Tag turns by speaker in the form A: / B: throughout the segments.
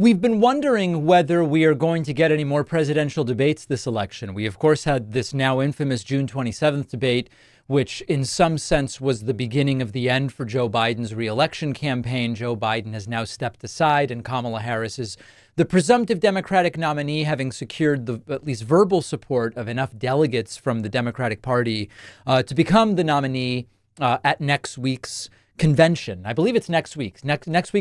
A: We've been wondering whether we are going to get any more presidential debates this election. We, of course, had this now infamous June 27th debate, which in some sense was the beginning of the end for Joe Biden's reelection campaign. Joe Biden has now stepped aside, and Kamala Harris is the presumptive Democratic nominee, having secured the at least verbal support of enough delegates from the Democratic Party to become the nominee at next week's convention. I believe it's next week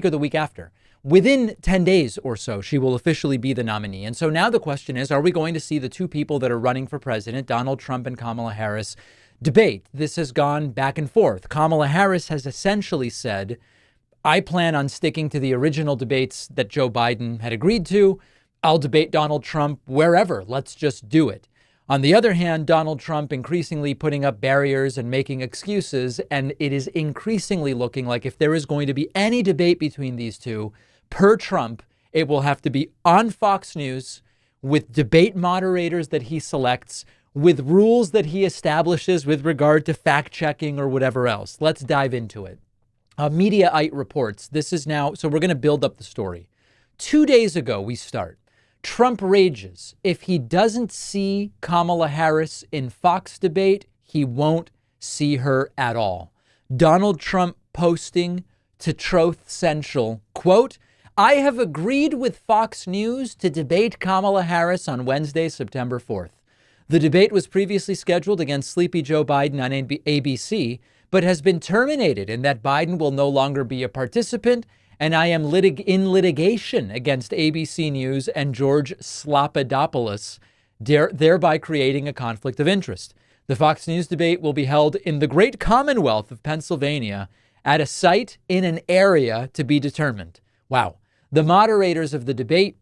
A: or the week after. Within 10 days or so, she will officially be the nominee. And so now the question is, are we going to see the two people that are running for president, Donald Trump and Kamala Harris, debate? This has gone back and forth. Kamala Harris has essentially said, I plan on sticking to the original debates that Joe Biden had agreed to. I'll debate Donald Trump wherever. Let's just do it. On the other hand, Donald Trump increasingly putting up barriers and making excuses. And it is increasingly looking like if there is going to be any debate between these two, per Trump, it will have to be on Fox News with debate moderators that he selects, with rules that he establishes with regard to fact checking or whatever else. Let's dive into it. Mediaite reports this is now. So we're going to build up the story. 2 days ago, we start. Trump rages. If he doesn't see Kamala Harris in Fox debate, he won't see her at all. Donald Trump posting to Truth Central, quote, I have agreed with Fox News to debate Kamala Harris on Wednesday, September 4th. The debate was previously scheduled against Sleepy Joe Biden on ABC, but has been terminated in that Biden will no longer be a participant, and I am in litigation against ABC News and George Slopadopoulos, thereby creating a conflict of interest. The Fox News debate will be held in the great Commonwealth of Pennsylvania at a site in an area to be determined. Wow. The moderators of the debate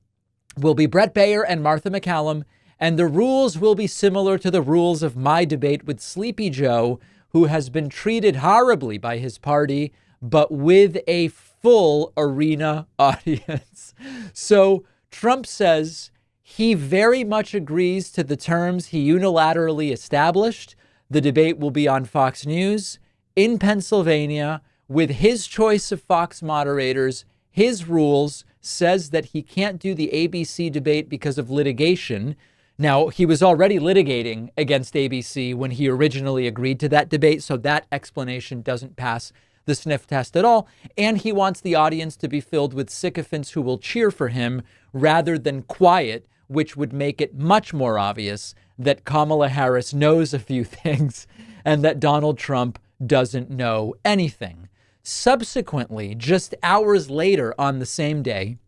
A: will be Brett Baer and Martha McCallum, and the rules will be similar to the rules of my debate with Sleepy Joe, who has been treated horribly by his party, but with a full arena audience. So Trump says he very much agrees to the terms he unilaterally established. The debate will be on Fox News in Pennsylvania with his choice of Fox moderators. His rules says that he can't do the ABC debate because of litigation. Now, he was already litigating against ABC when he originally agreed to that debate, so that explanation doesn't pass the sniff test at all. And he wants the audience to be filled with sycophants who will cheer for him rather than quiet, which would make it much more obvious that Kamala Harris knows a few things and that Donald Trump doesn't know anything. Subsequently, just hours later on the same day,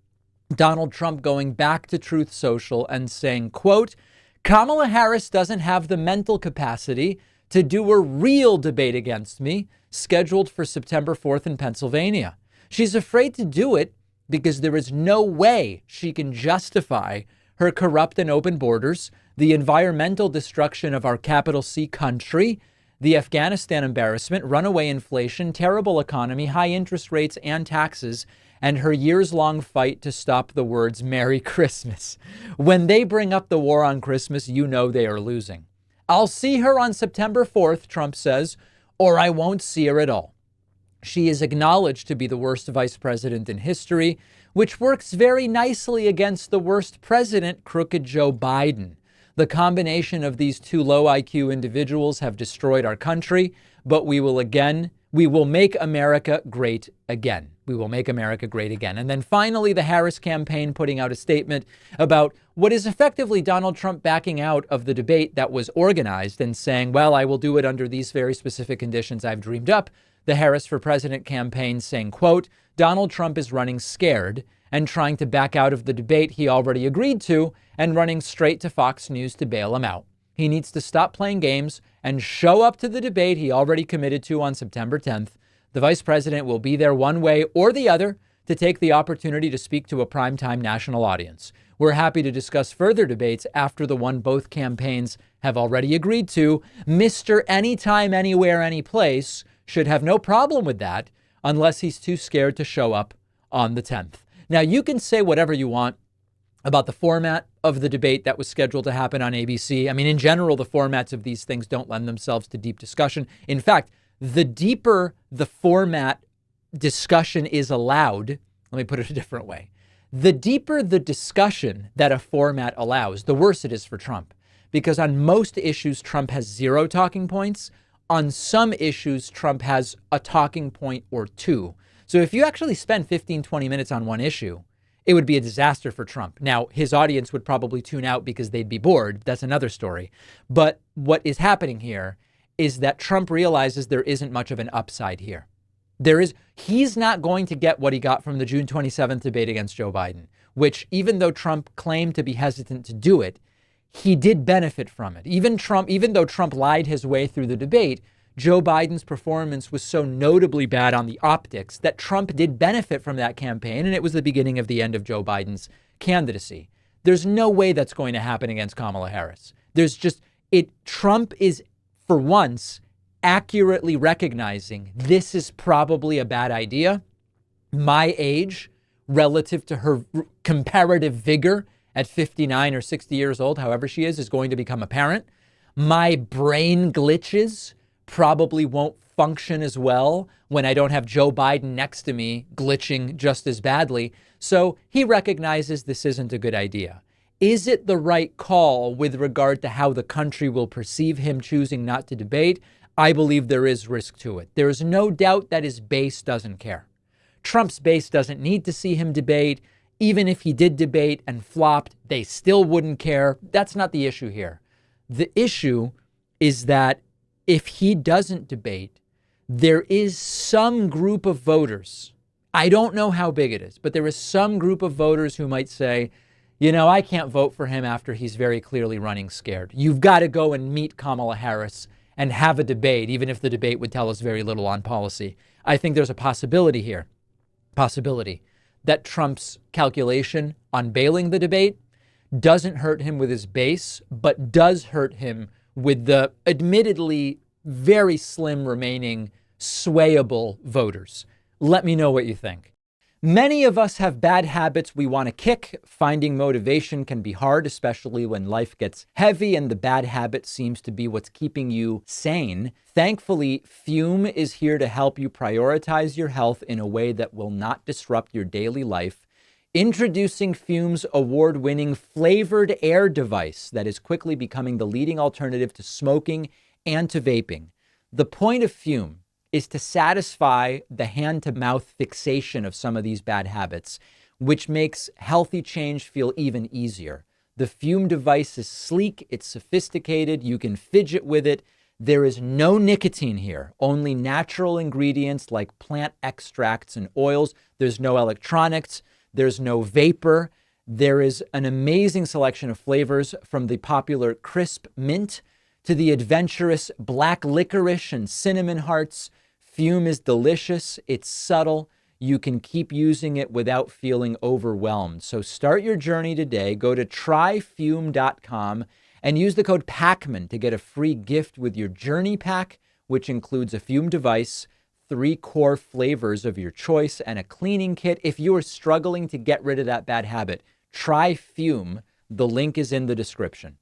A: Donald Trump going back to Truth Social and saying, quote, Kamala Harris doesn't have the mental capacity to do a real debate against me, scheduled for September 4th in Pennsylvania. She's afraid to do it because there is no way she can justify her corrupt and open borders, the environmental destruction of our capital C country, the Afghanistan embarrassment, runaway inflation, terrible economy, high interest rates and taxes, and her years-long fight to stop the words Merry Christmas. When they bring up the war on Christmas, you know they are losing. I'll see her on September 4th, Trump says, or I won't see her at all. She is acknowledged to be the worst vice president in history, which works very nicely against the worst president, crooked Joe Biden. The combination of these two low IQ individuals have destroyed our country, but we will make America great again. We will make America great again. And then finally, the Harris campaign putting out a statement about what is effectively Donald Trump backing out of the debate that was organized and saying, well, I will do it under these very specific conditions I've dreamed up. The Harris for President campaign saying, quote, Donald Trump is running scared and trying to back out of the debate he already agreed to and running straight to Fox News to bail him out. He needs to stop playing games and show up to the debate he already committed to on September 10th. The vice president will be there one way or the other to take the opportunity to speak to a primetime national audience. We're happy to discuss further debates after the one both campaigns have already agreed to. Mr. Anytime, Anywhere, Anyplace should have no problem with that unless he's too scared to show up on the 10th. Now, you can say whatever you want about the format of the debate that was scheduled to happen on ABC. I mean, in general, the formats of these things don't lend themselves to deep discussion. In fact, the deeper the format discussion is allowed, let me put it a different way, The deeper the discussion that a format allows, the worse it is for Trump. Because on most issues, Trump has 0 talking points. On some issues, Trump has a talking point or 2. So if you actually spend 15, 20 minutes on one issue, it would be a disaster for Trump. Now, his audience would probably tune out because they'd be bored. That's another story. But what is happening here is that Trump realizes there isn't much of an upside here. He's not going to get what he got from the June 27th debate against Joe Biden, which even though Trump claimed to be hesitant to do it, he did benefit from it. Even though Trump lied his way through the debate, Joe Biden's performance was so notably bad on the optics that Trump did benefit from that campaign. And it was the beginning of the end of Joe Biden's candidacy. There's no way that's going to happen against Kamala Harris. Trump is, for once, accurately recognizing this is probably a bad idea. My age relative to her comparative vigor at 59 or 60 years old, however she is going to become apparent. My brain glitches probably won't function as well when I don't have Joe Biden next to me glitching just as badly. So he recognizes this isn't a good idea. Is it the right call with regard to how the country will perceive him choosing not to debate? I believe there is risk to it. There is no doubt that his base doesn't care. Trump's base doesn't need to see him debate. Even if he did debate and flopped, they still wouldn't care. That's not the issue here. The issue is that if he doesn't debate, there is some group of voters, I don't know how big it is, but there is some group of voters who might say, I can't vote for him after he's very clearly running scared. You've got to go and meet Kamala Harris and have a debate, even if the debate would tell us very little on policy. I think there's a possibility that Trump's calculation on bailing the debate doesn't hurt him with his base, but does hurt him with the admittedly very slim remaining swayable voters. Let me know what you think. Many of us have bad habits we want to kick. Finding motivation can be hard, especially when life gets heavy and the bad habit seems to be what's keeping you sane. Thankfully, Fume is here to help you prioritize your health in a way that will not disrupt your daily life. Introducing Fume's award-winning flavored air device that is quickly becoming the leading alternative to smoking and to vaping. The point of Fume is to satisfy the hand-to-mouth fixation of some of these bad habits, which makes healthy change feel even easier. The Fume device is sleek, it's sophisticated, you can fidget with it. There is no nicotine here, only natural ingredients like plant extracts and oils. There's no electronics, there's no vapor. There is an amazing selection of flavors from the popular crisp mint to the adventurous black licorice and cinnamon hearts. Fume is delicious. It's subtle. You can keep using it without feeling overwhelmed. So start your journey today. Go to tryfume.com and use the code PACMAN to get a free gift with your journey pack, which includes a Fume device, 3 core flavors of your choice, and a cleaning kit. If you are struggling to get rid of that bad habit, try Fume. The link is in the description.